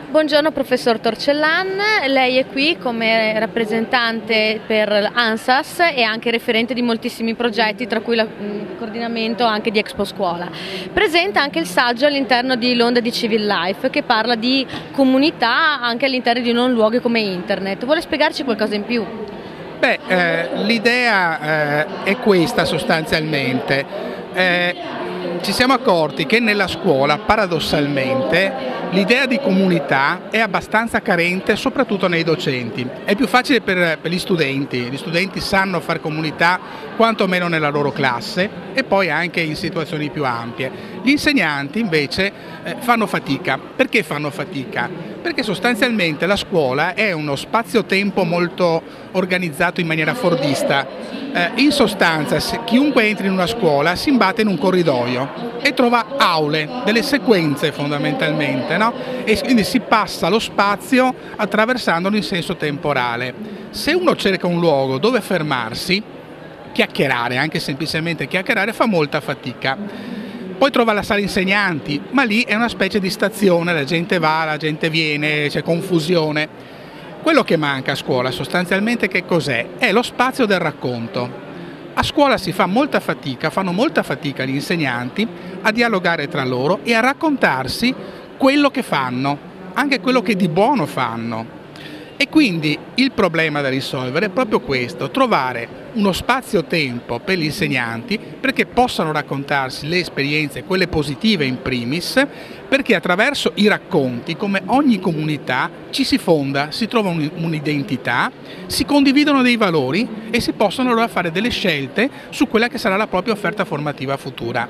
Buongiorno professor Torcellan, lei è qui come rappresentante per ANSAS e anche referente di moltissimi progetti, tra cui il coordinamento anche di Expo Scuola. Presenta anche il saggio all'interno di l'Onda di Civil Life che parla di comunità anche all'interno di non luoghi come internet. Vuole spiegarci qualcosa in più? L'idea è questa sostanzialmente. Ci siamo accorti che nella scuola, paradossalmente, l'idea di comunità è abbastanza carente, soprattutto nei docenti. È più facile per gli studenti sanno fare comunità quantomeno nella loro classe e poi anche in situazioni più ampie. Gli insegnanti invece fanno fatica. Perché fanno fatica? Perché sostanzialmente la scuola è uno spazio-tempo molto organizzato in maniera fordista. In sostanza, chiunque entri in una scuola si imbatte in un corridoio e trova aule, delle sequenze fondamentalmente, no? E quindi si passa lo spazio attraversandolo in senso temporale. Se uno cerca un luogo dove fermarsi, chiacchierare, anche semplicemente chiacchierare, fa molta fatica. Poi trova la sala insegnanti, ma lì è una specie di stazione, la gente va, la gente viene, c'è confusione. Quello che manca a scuola sostanzialmente che cos'è? È lo spazio del racconto. A scuola si fa molta fatica, fanno molta fatica gli insegnanti a dialogare tra loro e a raccontarsi quello che fanno, anche quello che di buono fanno. E quindi il problema da risolvere è proprio questo, trovare uno spazio-tempo per gli insegnanti perché possano raccontarsi le esperienze, quelle positive in primis, perché attraverso i racconti, come ogni comunità, ci si fonda, si trova un'identità, si condividono dei valori e si possono allora fare delle scelte su quella che sarà la propria offerta formativa futura.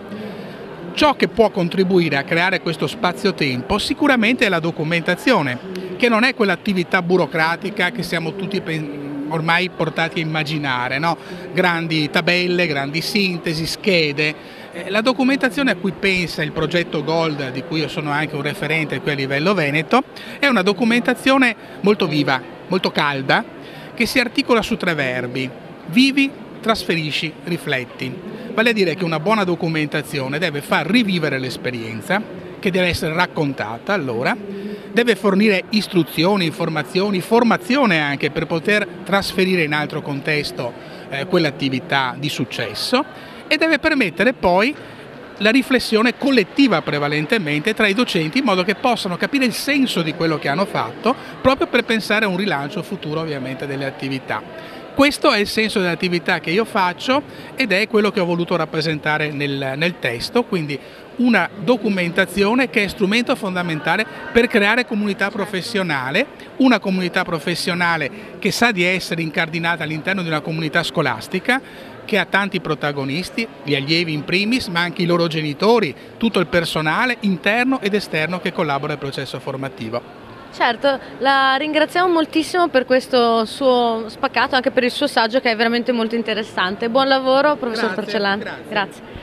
Ciò che può contribuire a creare questo spazio-tempo sicuramente è la documentazione, che non è quell'attività burocratica che siamo tutti ormai portati a immaginare, no? Grandi tabelle, grandi sintesi, schede. La documentazione a cui pensa il progetto Gold, di cui io sono anche un referente qui a livello veneto, è una documentazione molto viva, molto calda, che si articola su 3 verbi: vivi, trasferisci, rifletti. Vale a dire che una buona documentazione deve far rivivere l'esperienza, che deve essere raccontata allora, deve fornire istruzioni, informazioni, formazione anche per poter trasferire in altro contesto quell'attività di successo e deve permettere poi la riflessione collettiva prevalentemente tra i docenti in modo che possano capire il senso di quello che hanno fatto proprio per pensare a un rilancio futuro ovviamente delle attività. Questo è il senso dell'attività che io faccio ed è quello che ho voluto rappresentare nel testo, quindi una documentazione che è strumento fondamentale per creare comunità professionale, una comunità professionale che sa di essere incardinata all'interno di una comunità scolastica, che ha tanti protagonisti, gli allievi in primis, ma anche i loro genitori, tutto il personale interno ed esterno che collabora al processo formativo. Certo, la ringraziamo moltissimo per questo suo spaccato, anche per il suo saggio che è veramente molto interessante. Buon lavoro, professor Torcellan. Grazie. Grazie.